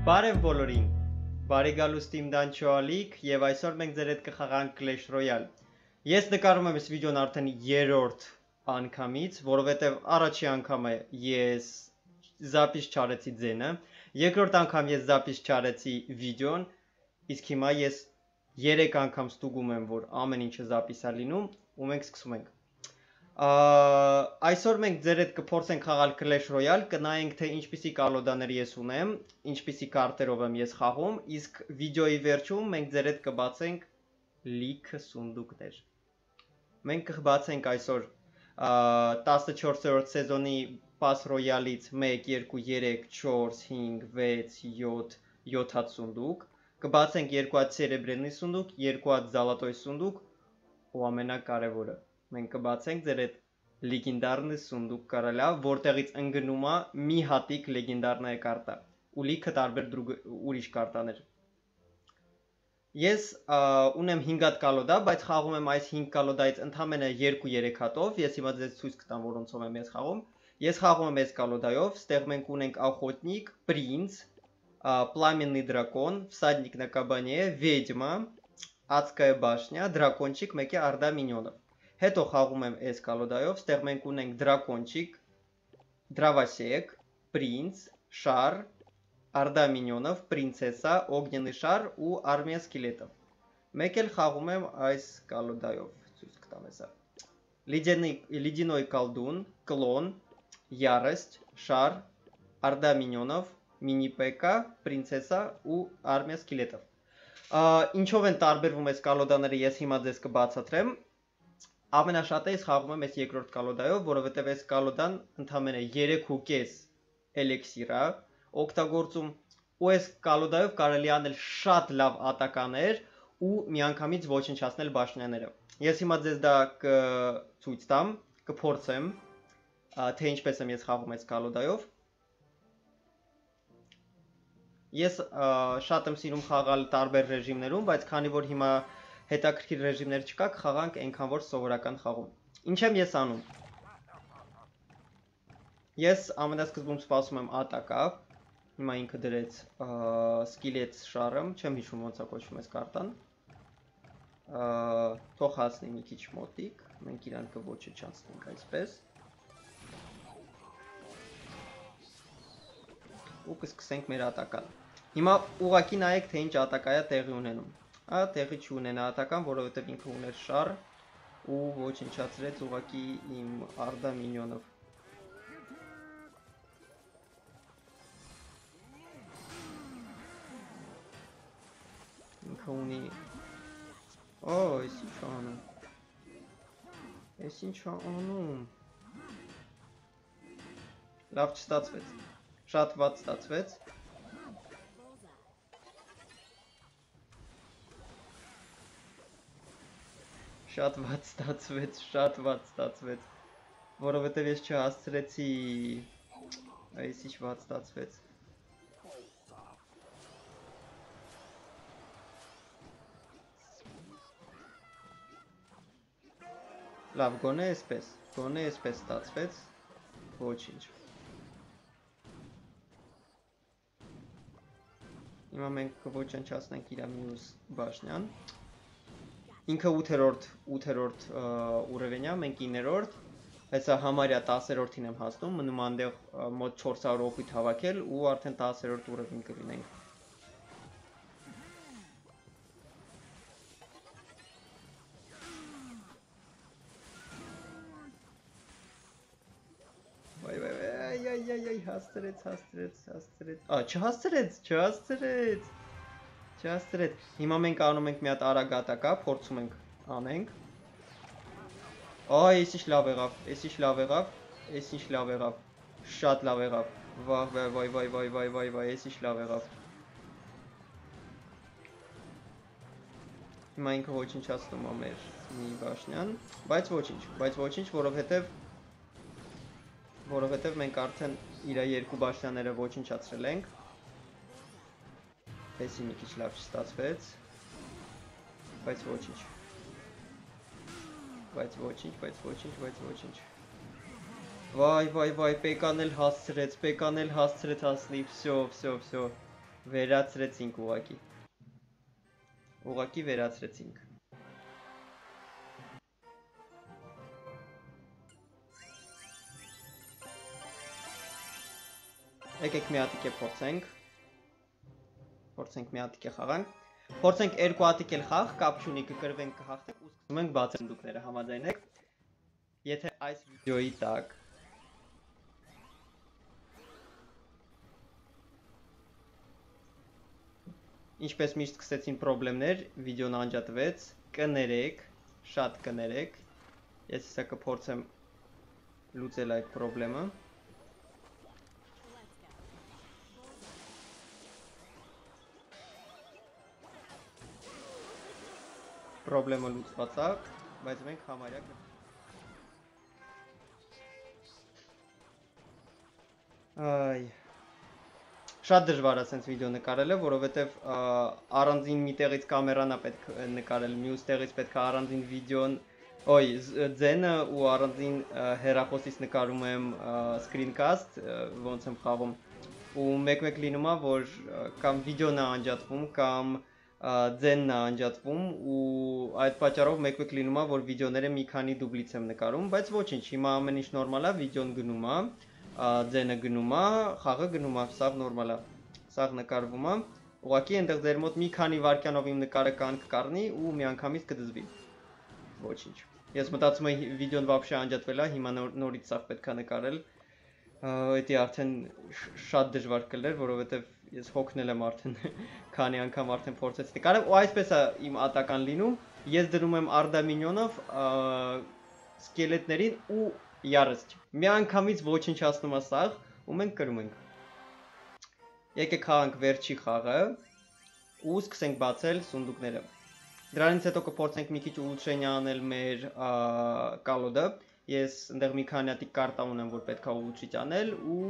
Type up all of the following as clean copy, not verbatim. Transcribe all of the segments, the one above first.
Բարև բոլորին, բարի գալուս Team Dancho-ալիք և այսօր մենք ձեր հետ կխաղանք Clash Royale։ Ես նկարում եմ այս վիդեոն արդեն երրորդ անգամից, որովհետև առաջի անգամը ես զապիս չարեցի ձենը, երկրորդ անգամ ես զապիս չարեցի վիդեոն, իսկ հիմա ես 3 անգամ ստուգում եմ, որ ամեն ինչը զապիս է լինում, ու մենք սկսում ենք։ Այսօր մենք ձեր հետ կփորձենք խաղալ Clash Royale, կնայենք թե ինչպիսի կալոդաներ ես ունեմ, ինչպիսի կարտերով եմ ես խաղում, իսկ վիդեոյի վերջում մենք ձեր հետ կբացենք լիքը սունդուկներ։ Մենք կբացենք այսօր 14-րդ սեզոնի Pass Royale-ից 1, 2, 3, 4, 5, 6, 7, 7 հատ սունդուկ, կբացենք 2 հատ սերեբրենի սունդուկ, 2 հատ զալատոյ սունդուկ, ու ամենակարևորը մենք կբացենք ձեր հետ լեգենդարնի սունդուկ կարալա, որտեղից ընկնում է մի հատիկ լեգենդարնայ կարտա ու լիքը տարբեր ուրիշ կարտաներ։ Ես ունեմ 5 հատ կալոդա, բայց խաղում եմ այս 5 կալոդայից ընդամենը 2-3 հատով, ես հիմա ձեզ ցույց կտամ որոնցով եմ ես խաղում։ Ես խաղում եմ այս կալոդայով, ստեղ մենք ունենք охотник, принц, пламенный дракон, всадник на кабане, ведьма, адская башня, дракончик, մեկի Орда миньонов։ Հետո խաղում եմ այս կալոդայով, ստեղ մենք ունենք դրակոնչիկ, դրավասեկ, պրինց, շար, Орда миньонов, պրինցեսա, օգնենի շար ու արմիա սկելետով։ Մեկ էլ խաղում եմ այս կալոդայով, ցույց կտամ հեսա։ Ледяной колдун, клон, ярость, шар, Орда миньонов, մինի-պեկա, պրինցեսա ու արմիա սկելետով։ Ինչով են տարբերվում այս կալոդաները, ես հիմա ձեզ կբացատրեմ։ Ամենաշատը ես խաղում եմ այս երկրորդ կալոդայով, որովհետև այս կալոդան ընդամենը 3.5 էլեքսիր է օգտագործում, ու այս կալոդայով կարելի անել շատ լավ ատականներ ու միանգամից ոչնչացնել բաշնյաները։ Ես հիմա ձեզ դա կցույց տամ, կփորձեմ, թե ինչպես եմ ես խաղում այս կալոդայով։ Ես շատ եմ սիրում խաղալ տարբեր ռեժիմներում, բայց քանի որ հիմա հետաքրքիր ռեժիմներ չկա, կխաղանք այնքան որ սովորական խաղում։ Ինչ եմ ես անում։ Ես ամենասկզբում սպասում եմ ատակա, հիմա ինքը դրեց սկիլետ շարը, չեմ հիշում ոնց է կոչվում այս կարտան։ Թող հասնի մի քիչ մոտիկ, մենք իրան կոչնչացնենք այսպես։ Ու կսկսենք մեր ատական։ Հիմա ուղղակի նայեք, թե ինչ ատակա է տեղի ունենում։ Տեղի չունենա ատական, որովհետև ինքը ուներ շար ու ոչնչացրեց ուղղակի իմ Орда миньонов։ Ինքը ունի այս ինչ անում։ Այս ինչ անում։ Լավ չստացվեց։ Շատ վատ ստացվեց։ Շատ վատ ստացվեց, որովհետև ես չհասցրեցի, այս ինչ վատ ստացվեց։ Լավ, գոնե այսպես ստացվեց, ոչինչ։ Հիմա մենք կոչնչացնենք իր մյուս բաշնյան։ Ինքը 8-րդ ուրևենյա, մենք 9-րդ, հեսա համարյա 10-րդին եմ հասնում, մնում այնտեղ մոտ 400 օգուտ հավաքել ու արդեն 10-րդ ուրևին կլինենք։ Չհասցրեց։ Հիմա մենք անում ենք մի հատ արագ ատակա, փորձում ենք անենք։ Այս ինչ լավ եղավ, շատ լավ եղավ։ Վայ, այս ինչ լավ եղավ։ Հիմա ինքը ոչնչացնում է մեր մի բաշնյան, բայց ոչինչ, որովհետև մենք արդեն իր երկու բաշնյաները ոչնչացրել ենք։ Էսի մի քիչ լավ չստացվեց, բայց ոչինչ։ Վայ, պեկան էլ հասցրեց հասնի, վсё։ Վերացրեցինք ուղակի։ Ուղակի վերացրեցինք։ Եկեք մի հատիկ է փորձենք։ Փորձենք մի հատիկ է խաղանք։ Փորձենք երկու հատիկ էլ խաղ, կապ չունի, կկրվենք, կհաղթենք ու սկսում ենք բացել դուքները, համաձայն եք։ Եթե այս վիդեոյի տակ ինչպես միշտ սկսեցին խնդիրներ, վիդեոն անջատվեց, կներեք, շատ կներեք։ Ես հեսա կփորձեմ լուծել այդ խնդիրը։ Խնդիրը լուծված է, բայց մենք համարյա Այ Շատ դժվար է sense վիդեո նկարելը, որովհետև առանձին մի տեղից կամերան է պետք նկարել, մյուս տեղից պետք է առանձին վիդեոն, ձենը ու առանձին հեռախոսից նկարում եմ screencast, ոնց եմ խաղում, ու մեկ-մեկ լինում է, որ կամ վիդեոն է անջատվում, կամ ձենն է անջատվում, ու այդ պատճառով մեկ-մեկ լինում է, որ վիդեոները մի քանի դուբլից եմ նկարում, բայց ոչինչ, հիմա ամեն ինչ նորմալ է, վիդեոն գնում է, ձենը գնում է, խաղը գնում է, սաղ նորմալ է, սաղ նկարվում է, ուղղակի այնտեղ ձեր մոտ մի քանի վայրկյանով իմ նկարը կառնի ու միանգամից կդզվի, ոչինչ, ես մտածում եմ վիդեոն վաբշե անջատվել է, հիմա նորից սաղ պետք է նկարել, էդի արդեն շատ դժվար կլներ, որովհետև ես հոգնել եմ արդեն, քանի անգամ արդեն փորձեց նկարել, ու այսպես է իմ ատական լինում, ես դնում եմ արդամինյոնով սկելետներին ու Յարսչ, մի անգամից ոչնչացնում է սաղ ու մենք կրում ենք։ Եկեք խաղանք վերջի խաղը ու սկսենք բացել սունդուկները։ Դրանից հետո կփորձենք մի քիչ ուլուչենյա անել մեր կալոդը։ Ես այնտեղ մի քանի հատիկ կարտա ունեմ, որ պետք է ուլուչիչ անել ու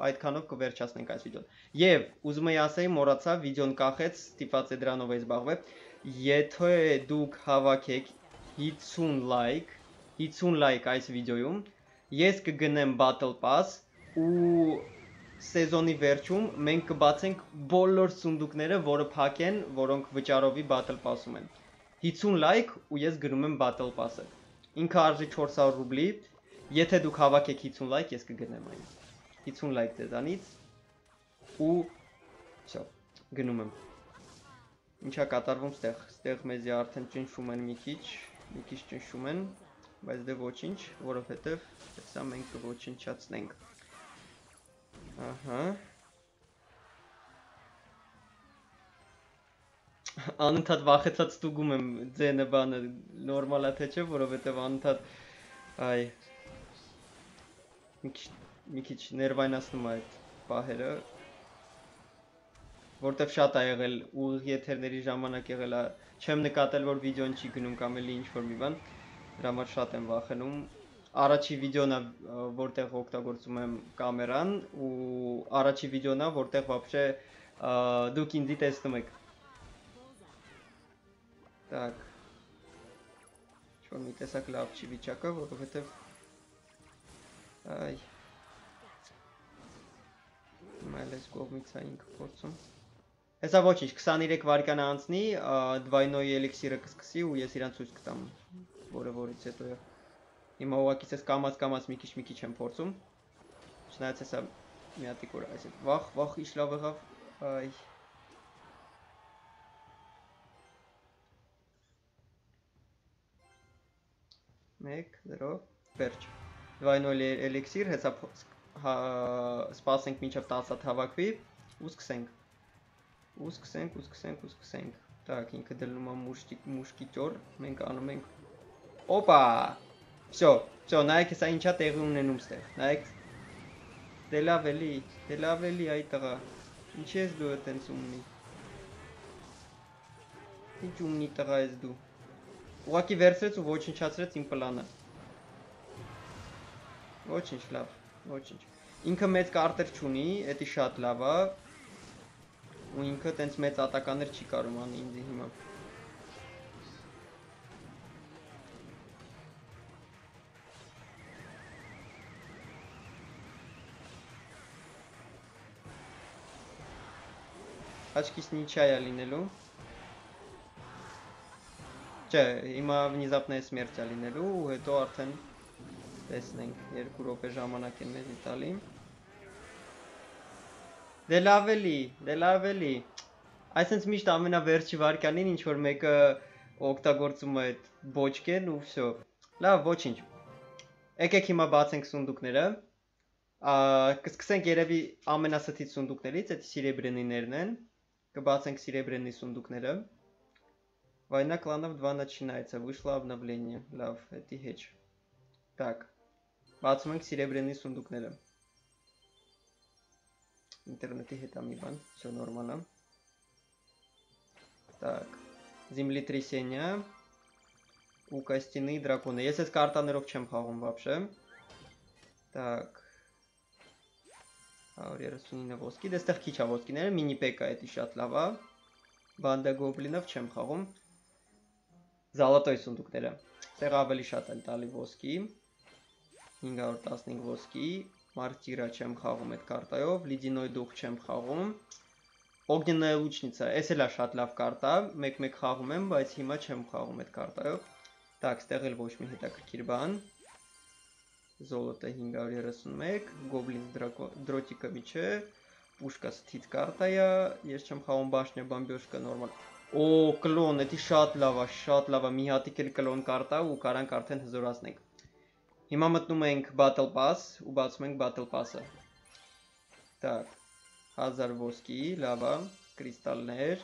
այդքանով կվերջացնենք այս վիդեոն։ Եվ ուզում եի ասեի, մոռացա, վիդեոն կախեց, ստիպված է դրանով էի զբաղվել։ Եթե դուք հավաքեք 50 լայք այս վիդեոյում, ես կգնեմ Battle Pass ու սեզոնի վերջում մենք կբացենք բոլոր սունդուկները, որը փակեն, որոնք վճարովի Battle Pass-ում են։ 50 լայք ու ես գնում եմ Battle Pass-ը։ Ինքը արժի 400 ռուբլի, եթե դուք հավաքեք 50 լայք, ես կգնեմ այն։ 50 լայք ձեզանից ու всё, գնում եմ։ Ինչա կատարվում ստեղ մեզի արդեն ճնշում են մի քիչ ճնշում են, բայց դե ոչինչ, որովհետև հեսա մենք կոչնչացնենք։ Ահա։ Անընդհատ վախեցած ստուգում եմ ձենը բանը նորմալ է թե չէ, որովհետև անընդհատ այ մի քիչ ներվայնացնում է այդ պահերը, որտեվ շատ է եղել ուղիղ եթերների ժամանակ եղել է, չեմ նկատել, որ վիդեոն չի գնում կամ էլի ինչ-որ մի բան, դրա համար շատ եմ վախենում։ Առաջի վիդեոն է, որտեղ օգտագործում եմ կամերան ու առաջի վիդեոն է, որտեղ вообще դուք ինձի տեսնում եք։ Так. Ինչ-որ մի տեսակ լավ չի վիճակը, որովհետև այ մայլես կողմից է ինքը փորձում։ Հեսա ոչինչ, 23 վայրկյան անցնի, դվայնոյի էլիքսիրը կսկսի ու ես իրան ցույց կտամ, որից հետո է։ Հիմա ուղղակի ես կամած մի քիչ եմ փորձում։ Չնայած հեսա մի հատիկ որ այս վախ ինչ լավ եղավ, այ մեկ, 0, վերջ։ Դվայնոյի էլիքսիր, հեսա սպասենք մինչև 10 հատ հավաքվի ու սկսենք։ Так, ինքը դնում է մուշկիտոր, մենք անում ենք Օպա։ Всё, նայեք հեսա ինչա տեղի ունենում ստեղ։ Նայեք։ Դե լավ էլի այ տղա։ Ինչի ես դու այտենց ումնի։ Ինչ ումնի տղա ես դու։ Ուղղակի վերցրեց ու ոչնչացրեց իմ պլանը։ Ոչինչ, լավ, ոչինչ։ Ինքը մեծ կարտեր չունի, էդի շատ լավ է։ Ու ինքը տենց մեծ ատականներ չի կարում անի ինձի հիմա։ Աչքիս նիչա է լինելու։ Չէ, հիմա внезапная смерть է լինելու ու հետո արդեն տեսնենք 2 րոպե ժամանակ են մեզի տալի։ Դե լավ էլի։ Այսինքն միշտ ամենավերջի վարկանին ինչ որ մեկը օգտագործում է այդ բոճկեն ու всё։ Լավ, ոչինչ։ Եկեք հիմա բացենք սունդուկները։ Կսկսենք երևի ամենասթից սունդուկներից, այդ սիրեբրենիներն են։ Կբացենք սիրեբրենի սունդուկները։ Война кланов 2 начинается. Вышло обновление. Լավ, էդի հեչ։ Так. Բացում ենք սիրեբրենի սունդուկները։ Ինտերնետի հետ ամի բան, всё նորմալ է։ Так. Землетрясение. У костяные драконы. Ես այս կարտաներով չեմ խաղում вообще. Так. 139 ոսկի, դեստեղ քիչ է ոսկիները, մինի պեկա էդի շատ լավ է։ Բանդա գոբլինով չեմ խաղում։ Զալատոյ սունդուկները։ Ստեղ ավելի շատ են տալի ոսկի։ 515 ոսկի, մարտիրա չեմ խաղում այդ կարտայով, լիդինոյ դուխ չեմ խաղում։ Огненная лучница, էս էլ է շատ լավ կարտա, մեկ-մեկ խաղում եմ, բայց հիմա չեմ խաղում այդ կարտայով։ Так, ստեղ էլ ոչ մի հետաքրքիր բան։ Золото 531, Goblin дротика мече, пушка стит карта я, ես չեմ խաղում բաշնյա բամբյոշկա նորմալ։ Օ, կլոն, էդի շատ լավ է, մի հատիկ էլ կլոն կարտա ու կարանք արդեն հզորացնենք։ Հիմա մտնում ենք Battle Pass ու բացում ենք Battle Pass-ը։ Так, 1000 ոսկի, լավ է, կրիստալներ։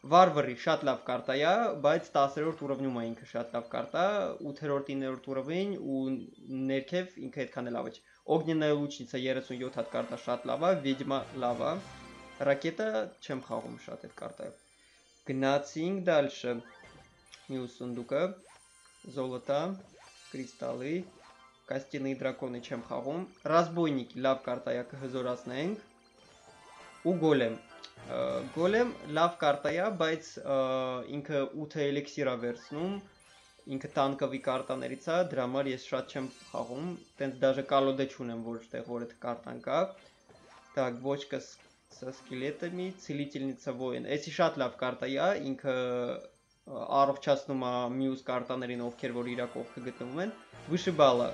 Վարվարի շատ լավ կարտա է, բայց 10-րդ ուռովնում է ինքը շատ լավ կարտա, 8-րդ 9-րդ ուռովին ու ներքև ինքը այդքան լավ է։ Огненная лучница 37 հատ կարտա շատ լավ է, Ведьма լավ է։ Ռակետա չեմ խաղում շատ այդ կարտայով։ Գնացինք дальше։ Մյուս սունդուկը, золото, կրիստալի, կостяные драконы չեմ խաղում։ Разбойники լավ կարտա է, կհզորացնենք։ Ու գոլեմ։ Գոլեմ լավ կարտա է, բայց ինքը 8 էլեքսիր է վերցնում, ինքը տանկովի կարտաներից է, դրա համար ես շատ չեմ խաղում, տենց даже կալոդե չունեմ որտեղ որ այդ կարտան կա։ Так, бочка со скелетами, целительница воин։ Էսի շատ լավ կարտա է, ինքը առողջացնում է մյուս կարտաներին, ովքեր որ իր կողքը գտնվում են։ Вышибала,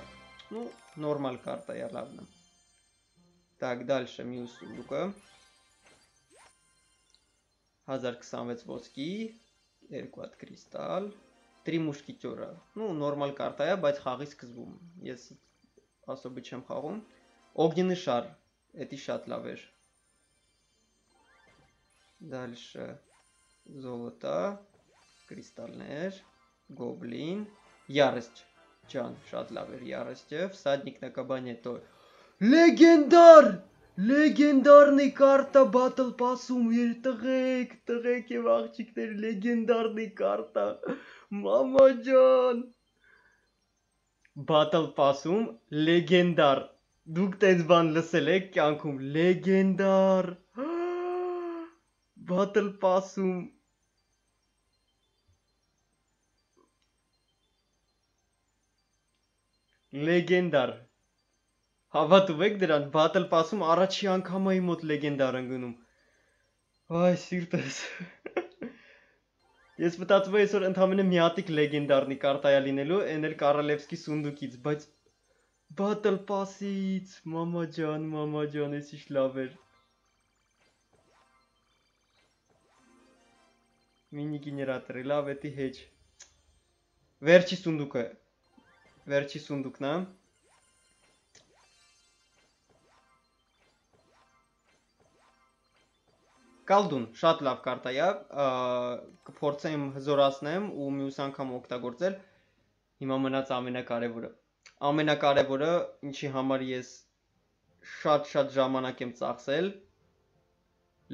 ну, նորմալ կարտա է, լավն է։ Так, дальше մյուս սունդուկը։ 1026 ոսկի, 2 հատ կրիստալ, 3 մուշկետյորը։ Ну, նորմալ կարտա է, բայց խաղի սկզբում։ Ես особо չեմ խաղում։ Огненный шар, էդի շատ լավ էր։ Дальше золото, կրիստալներ, гоблин, ярость, ջան, շատ լավ էր яростը, всадник на кабане то։ Լեգենդար! Լեգենդարնի կարտա Battle Pass-ում էր, տղեկ եւ աղջիկներ, լեգենդարնի կարտա, մամա ջան։ Battle Pass-ում լեգենդար, դուք տենց բան լսել եք կյանքում, լեգենդար։ Battle Pass-ում լեգենդար։ Հավատում եք դրան, Battle Pass-ում առաջի անգամ է մոտ լեգենդար ընկնում։ Այ սիրտես։ Ես մտածում եմ այսօր ընդամենը մի հատիկ լեգենդարնի կարտա է լինելու, այն էլ Կարալևսկի սունդուկից, բայց Battle Pass-ից, մամա ջան, էս ինչ լավ էր։ Մինի գեներատորի, լավ էդի հեչ։ Վերջի սունդուկն է։ Կալդուն, շատ լավ կարտա է, կփորձեմ հզորացնեմ ու մյուս անգամ օգտագործել։ Հիմա մնաց ամենակարևորը։ Ամենակարևորը, ինչի համար ես շատ ժամանակ եմ ծախսել,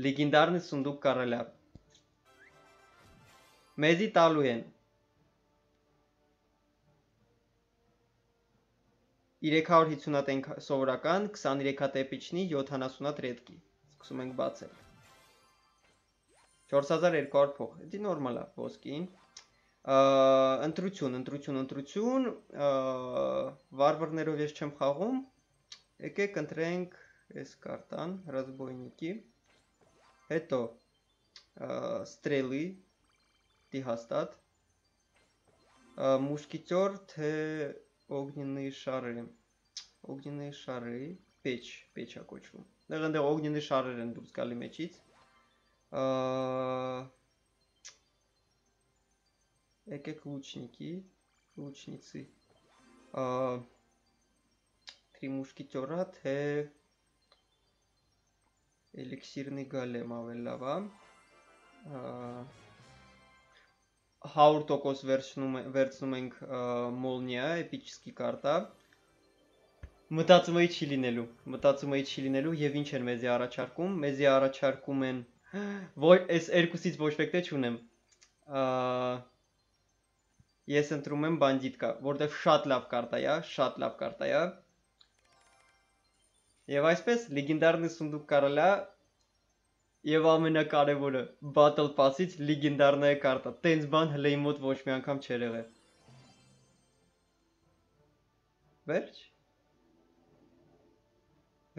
լեգենդարնի սունդուկ կարելա։ Մեզի տալու են 350 հատ սովորական, 23 հատ էպիչնի, 70 հատ ռեդկի։ Սկսում ենք բացել։ 4200 փող, դա նորմալ է, ոսկին։ Ընտրություն, վարվարներով ես չեմ խաղում։ Եկեք ընտրենք այս կարտան, разбойники։ Հետո ստրելի դի հաստատ մուշկիտյոր թե օգնյենի շարը պեչա կոչվում դեղ օգնյենի շարեր են դուրս գալի մեջից եկեք լուչնիցի три մուշկիտյորա թե էլիքսիրնի գալեմ ավել լավա 100% վերցնում ենք մոլնիա էպիչսկի կարտա մտածում էի չի լինելու եւ ինչ են մեզի առաջարկում են այս երկուսից ոչ մեկը չունեմ ես ընտրում եմ բանդիտկա որտեվ շատ լավ կարտա է եւ այսպես լեգենդարնի սունդուկ կարելա եւ ամենակարևորը battle pass-ից լեգենդարնա կարտա տենց բան հլեի մոտ ոչ մի անգամ չեր եղել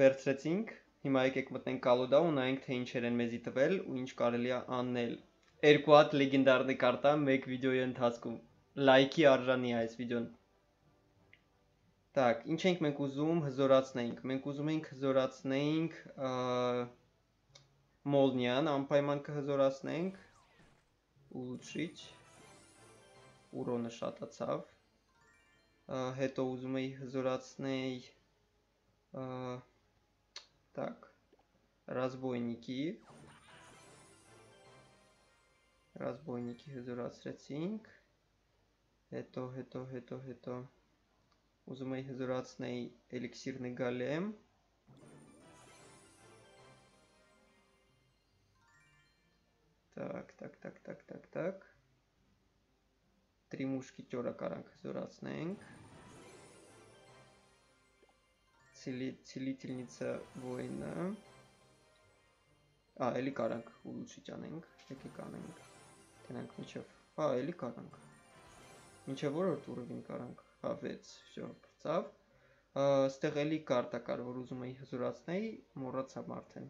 վերցրեցինք հիմա եկեք մտնենք կալոդա ու նայենք թե ինչեր են մեզի տվել ու ինչ կարելի է անել երկու հատ լեգենդարնի կարտա մեկ վիդեոյի ընթացքում լայքի արժանի է այս վիդեոն Так, ինչ ենք մենք ուզում հզորացնենք։ Մենք ուզում ենք հզորացնենք մոլնիան, անպայման կհզորացնենք։ Ուլուչիչ։ Ուրոնը շատացավ։ Հետո ուզում էի հզորացնել Так, разбойники հզորացրեցինք։ Հետո Ուզում էի հզորացնել էլիքսիրնի գալեմ Так Три մուշկիտյորա կարանք հզորացնենք Целительница воина էլի կարանք ուլուչիչ անենք եկեք անենք Տենանք մինչև էլի կարանք Մինչև որորդ ուռվին կարանք 6 всё բրծավ Ստեղ էլի կարտա կար որ ուզում էի հզորացնել մոռացա արդեն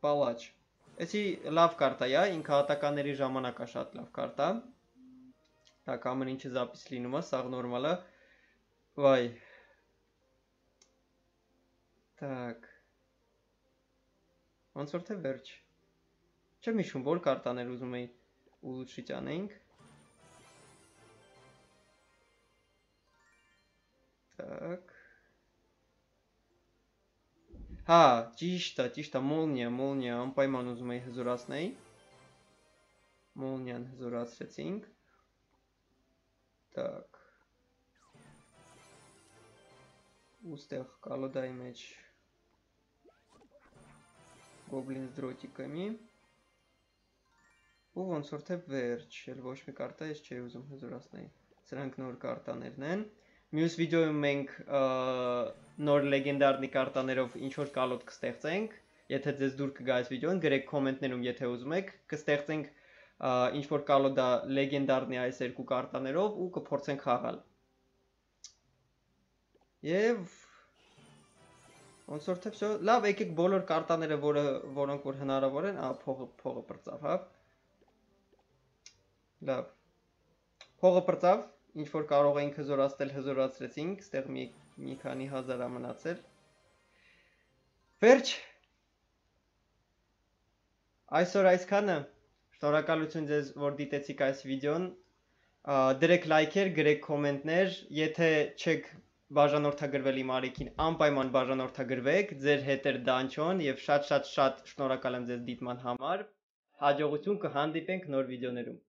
Պալաչ Էսի լավ կարտա է ինքը հատականների ժամանակ է շատ լավ կարտա Так ամեն ինչը զապիս լինում է սաղ նորմալ է Վայ Так Ոնց որ թե վերջ Չեմ հիշում որ կարտաներ ուզում էի ուլուչիչ անենք Так ճիշտ է մոլնիա անպայման ուզում էի հզորացնել Մոլնիան հզորացրեցինք Так Ուստեղ կալոդայի մեջ Գոբլին с дротиками Ու ոնց որ թե վերջ էլ ոչ մի կարտա ես չէի ուզում հզորացնել Սրանք նոր կարտաներն են Մյուս վիդեոյում մենք նոր լեգենդարնի կարտաներով ինչ-որ կալոդ կստեղծենք Եթե ձեզ դուր կգա այս վիդեոն գրեք կոմենտներում եթե ուզում եք կստեղծենք ինչ-որ կալոդա լեգենդարնի այս երկու կարտաներով ու կփորձենք խաղալ Եվ ոնց որ թե всё լավ եկեք բոլոր կարտաները որոնք որ հնարավոր են փողը բրծավ Լավ Փողը բրծավ Ինչ որ կարող էինք հզորացրեցինք, ստեղ մի քանի հազար է մնացել։ Վերջ։ Այսօր այսքանը։ Շնորհակալություն ձեզ, որ դիտեցիք այս վիդեոն։ Դրեք լայքեր, գրեք կոմենտներ, եթե չեք բաժանորդագրվել իմ արիքին, անպայման բաժանորդագրվեք, ձեր հետեր դանչոն եւ շատ շնորհակալ եմ ձեզ դիտման համար։ Հաջողություն կհանդիպենք նոր վիդեոներում։